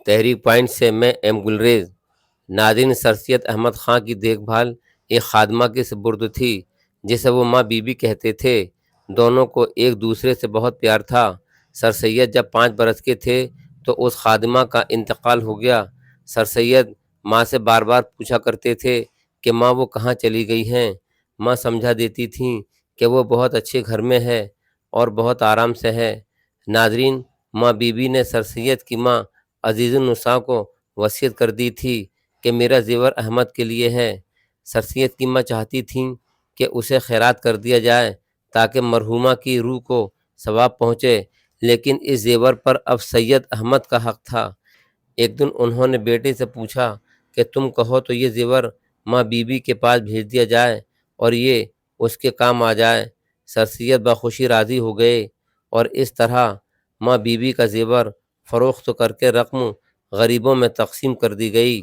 تحریک پوائنٹ سے میں ایم گلریز۔ ناظرین، سر سید احمد خان کی دیکھ بھال ایک خادمہ کے سپرد تھی جسے وہ ماں بی بی کہتے تھے۔ دونوں کو ایک دوسرے سے بہت پیار تھا۔ سر سید جب 5 برس کے تھے تو اس خادمہ کا انتقال ہو گیا۔ سر سید ماں سے بار بار پوچھا کرتے تھے کہ ماں وہ کہاں چلی گئی ہیں۔ ماں سمجھا دیتی تھیں کہ وہ بہت اچھے گھر میں ہے اور بہت آرام سے ہے۔ ناظرین، ماں بی بی نے سر سید کی ماں عزیز النساء کو وصیت کر دی تھی کہ میرا زیور احمد کے لیے ہے۔ سر سید کی ماں چاہتی تھیں کہ اسے خیرات کر دیا جائے تاکہ مرحومہ کی روح کو ثواب پہنچے، لیکن اس زیور پر اب سید احمد کا حق تھا۔ ایک دن انہوں نے بیٹے سے پوچھا کہ تم کہو تو یہ زیور ماں بی بی کے پاس بھیج دیا جائے اور یہ اس کے کام آ جائے۔ سر سید بخوشی راضی ہو گئے اور اس طرح ماں بی بی کا زیور فروخت کر کے رقم غریبوں میں تقسیم کر دی گئی۔